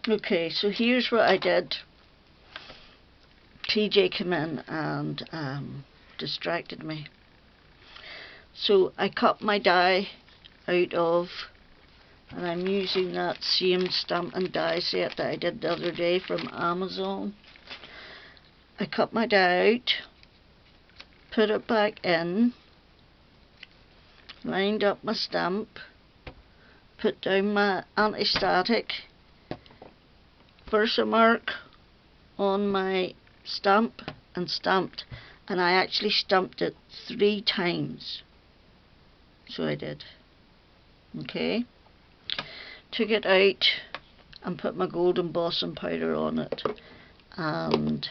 Okay, so here's what I did. TJ came in and distracted me. So I cut my die out of, and I'm using that same stamp and die set that I did the other day from Amazon. I cut my die out, put it back in, lined up my stamp, put down my anti-static, Versamark on my stamp and stamped, and I actually stamped it 3 times. So I did. Okay. Took it out and put my gold embossing powder on it, and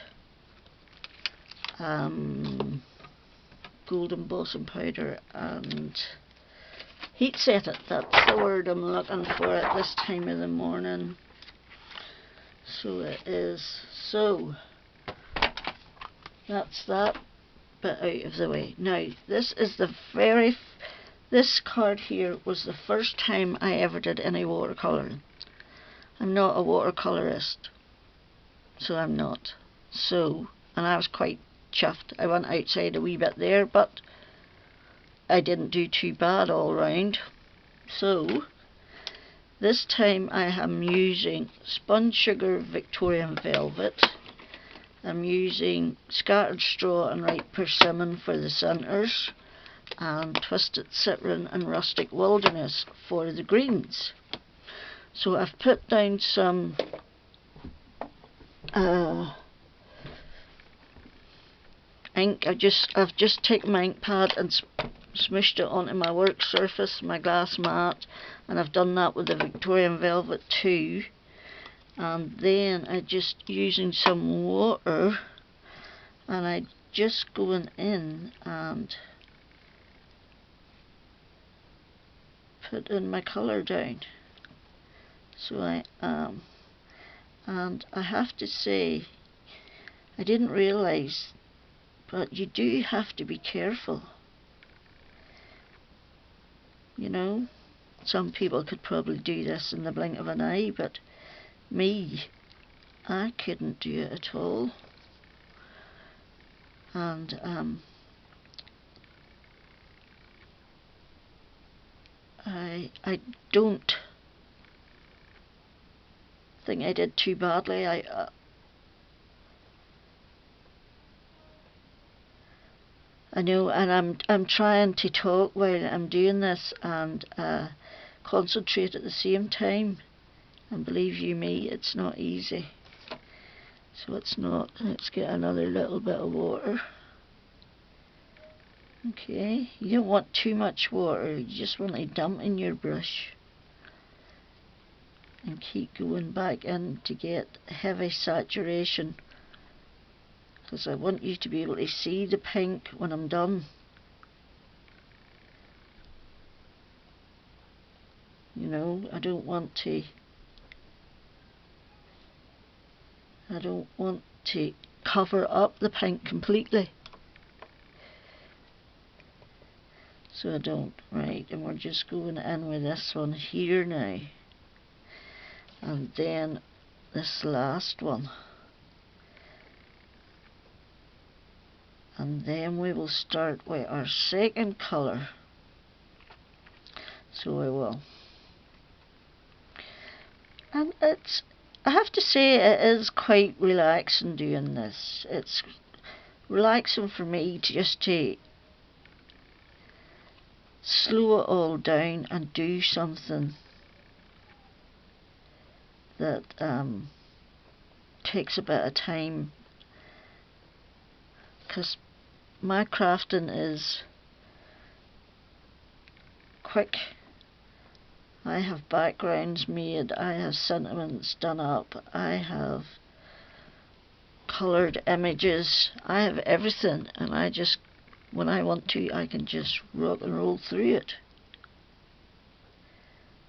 gold embossing powder and heat set it. That's the word I'm looking for at this time of the morning. So it is. So that's that bit out of the way. Now this is this card here was the first time I ever did any watercolouring. I'm not a watercolourist, so I'm not. So, and I was quite chuffed. I went outside a wee bit there, but I didn't do too bad all round. So this time I am using Spun Sugar Victorian Velvet. I'm using Scattered Straw and Ripe Persimmon for the centres, and Twisted Citron and Rustic Wilderness for the greens. So I've put down some ink. I've just taken my ink pad and smushed it onto my work surface, my glass mat, and I've done that with the Victorian Velvet too. And then I just using some water, and I just going in and put in my colour down. So I am, and I have to say, I didn't realise, but you do have to be careful. You know, some people could probably do this in the blink of an eye, but me, I couldn't do it at all. And I don't think I did too badly. I know, and I'm trying to talk while I'm doing this and concentrate at the same time. And believe you me, it's not easy. So it's not. Let's get another little bit of water. Okay, you don't want too much water. You just want to dump in your brush and keep going back in to get heavy saturation, because I want you to be able to see the pink when I'm done. You know, I don't want to cover up the pink completely. So I don't. Right, and we're just going in with this one here now. And then this last one. And then we will start with our second colour. So I will. And I have to say, it is quite relaxing doing this. It's relaxing for me just to slow it all down and do something that takes a bit of time, because my crafting is quick. I have backgrounds made, I have sentiments done up, I have coloured images, I have everything, and I just, when I want to, I can just rock and roll through it.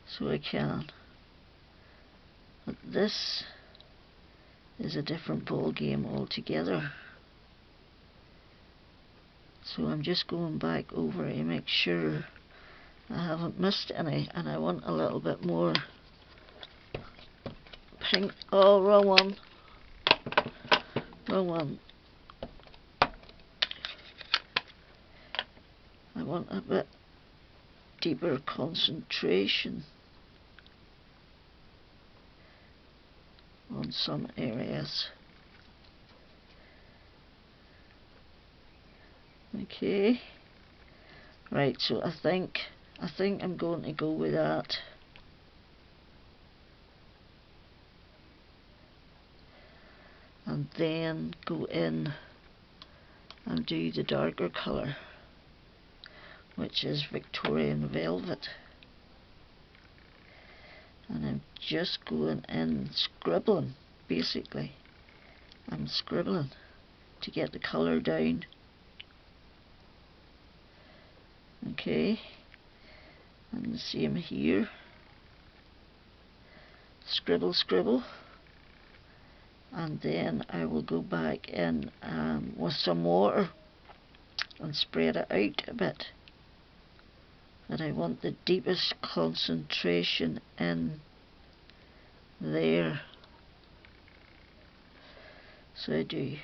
So I can. But this is a different ball game altogether. So I'm just going back over to make sure I haven't missed any, and I want a little bit more pink. Oh, wrong one. Wrong one. I want a bit deeper concentration on some areas. Okay. Right, so I think I'm going to go with that. And then go in and do the darker colour, which is Victorian Velvet. And I'm just going in scribbling, basically. I'm scribbling to get the colour down. Okay, and the same here. Scribble, scribble. And then I will go back in with some water and spread it out a bit. But I want the deepest concentration in there. So I do.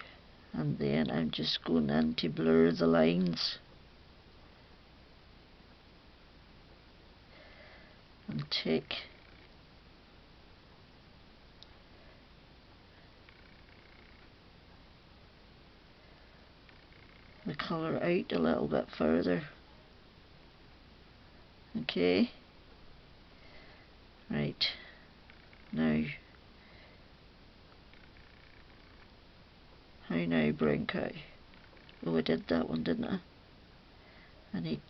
And then I'm just going in to blur the lines. And take the colour out a little bit further. Okay. Right. Now. How now, brown cow? Oh, I did that one, didn't I? I need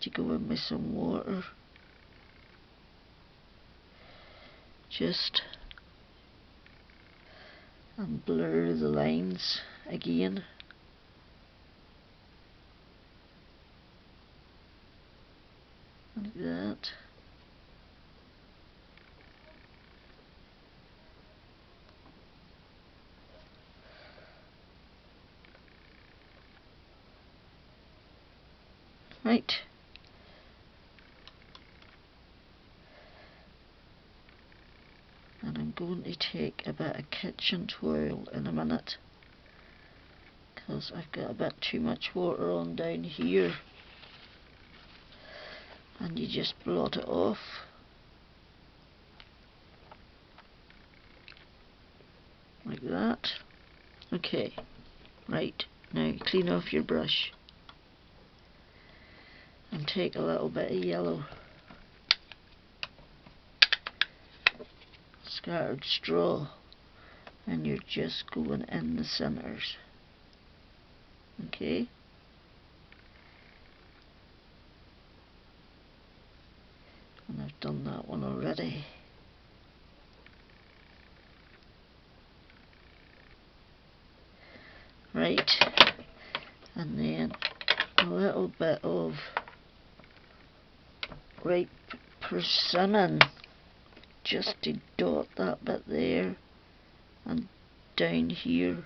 to go in with some water. Just and blur the lines again. Like that. Right. And I'm going to take a bit of kitchen towel in a minute, because I've got a bit too much water on down here. And you just blot it off. Like that. Okay. Right. Now clean off your brush. And take a little bit of yellow. Scattered straw. And you're just going in the centres. Okay. And I've done that one already. Right. And then a little bit of ripe persimmon, just to dot that bit there and down here.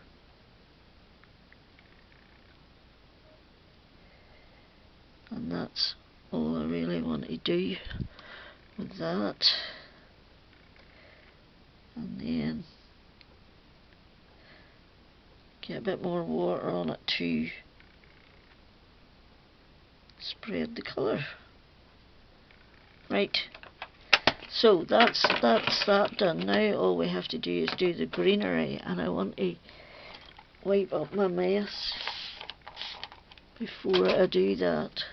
And that's all I really want to do with that. And then get a bit more water on it to spread the colour. Right, so that's that done. Now all we have to do is do the greenery, and I want to wipe up my mess before I do that,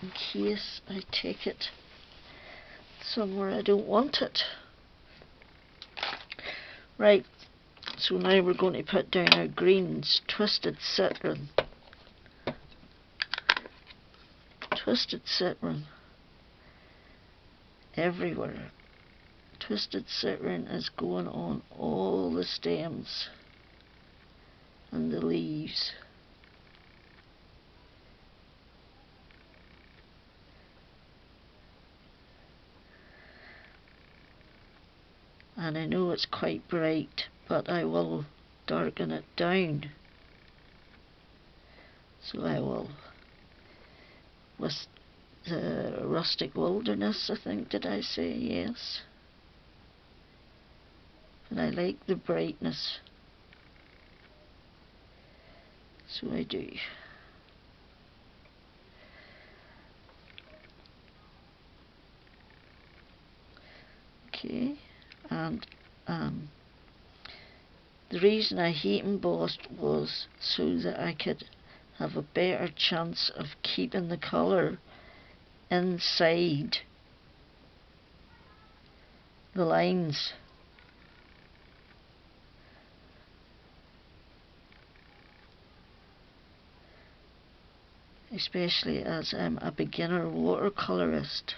in case I take it somewhere I don't want it. Right, so now we're going to put down our greens. Twisted citron. Twisted citron everywhere. Twisted citron is going on all the stems and the leaves. And I know it's quite bright, but I will darken it down. So I will, with the rustic wilderness, I think, did I say? Yes. and I like the brightness, so I do. Okay, and the reason I heat embossed was so that I could have a better chance of keeping the colour inside the lines. Especially as I'm a beginner watercolourist.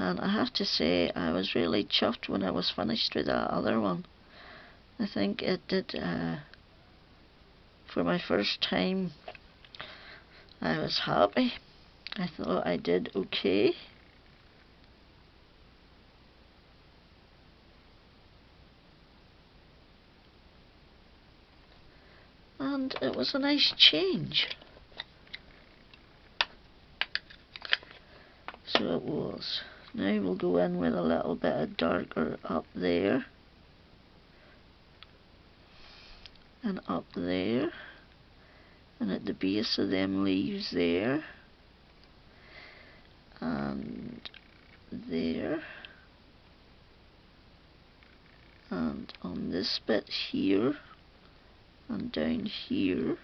And I have to say, I was really chuffed when I was finished with that other one. I think it did, for my first time, I was happy. I thought I did okay. And it was a nice change. So it was. Now we'll go in with a little bit of darker up there. And up there. And at the base of them leaves there. And there. And on this bit here. And down here.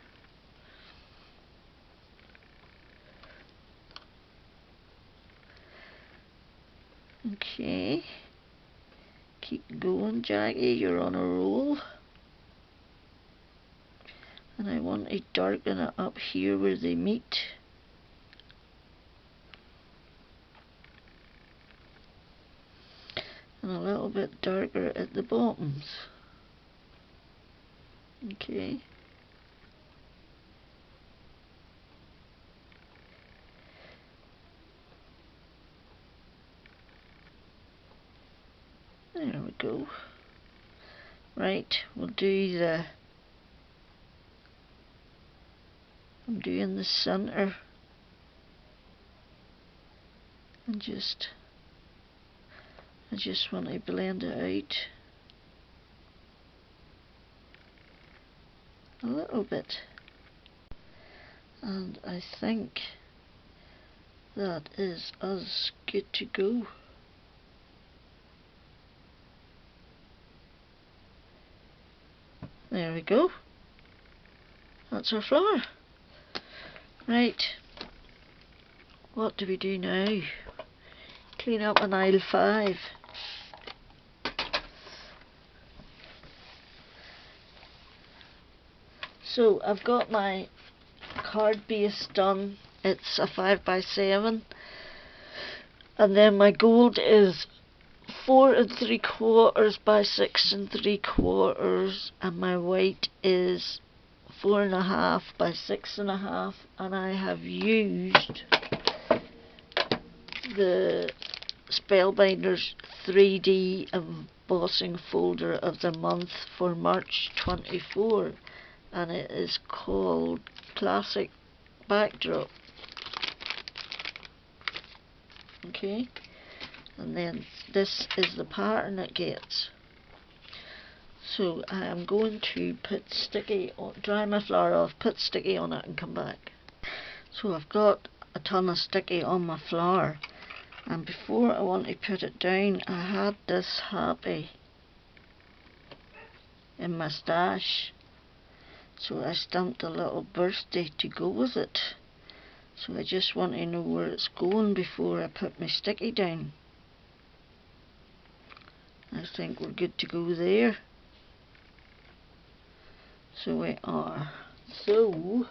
Okay. Keep going, Jackie, you're on a roll. And I want to darken it up here where they meet. And a little bit darker at the bottoms. Okay. There we go. Right, we'll do I'm doing the center. And I just want to blend it out a little bit. And I think that is us good to go. There we go. That's our flower. Right. What do we do now? Clean up an aisle 5. So I've got my card base done. It's a 5x7. And then my gold is 4 3/4 by 6 3/4, and my white is 4.5 by 6.5, and I have used the Spellbinders 3D embossing folder of the month for March 24, and it is called Classic Backdrop. Okay. And then this is the pattern it gets. So I am going to put sticky on, dry my flower off, put sticky on it and come back. So I've got a ton of sticky on my flower, and before I want to put it down, I had this happy in my stash, so I stamped a little birthday to go with it. So I just want to know where it's going before I put my sticky down. I think we're good to go there. So we are. So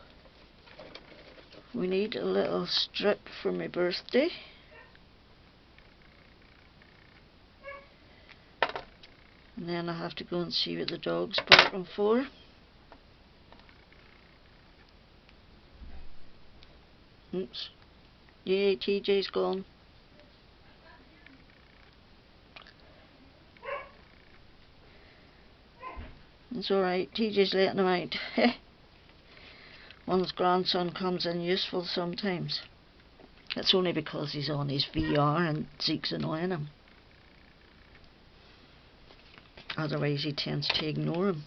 we need a little strip for my birthday. And then I have to go and see what the dog's barking for. Oops. Yay, TJ's gone. It's alright, TJ's letting him out. One's grandson comes in useful sometimes. It's only because he's on his VR and Zeke's annoying him. Otherwise he tends to ignore him.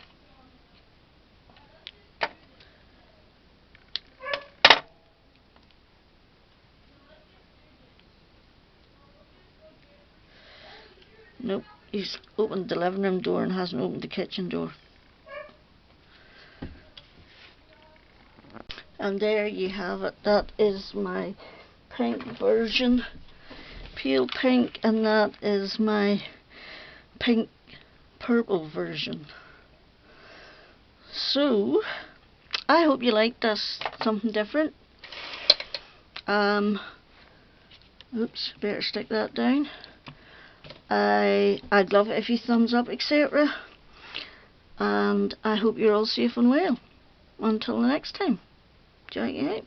Nope, he's opened the living room door and hasn't opened the kitchen door. And there you have it. That is my pink version, pale pink, and that is my pink purple version. So I hope you liked this, something different. Oops, better stick that down. I'd love it if you thumbs up, etc. And I hope you're all safe and well. Until the next time, check it out.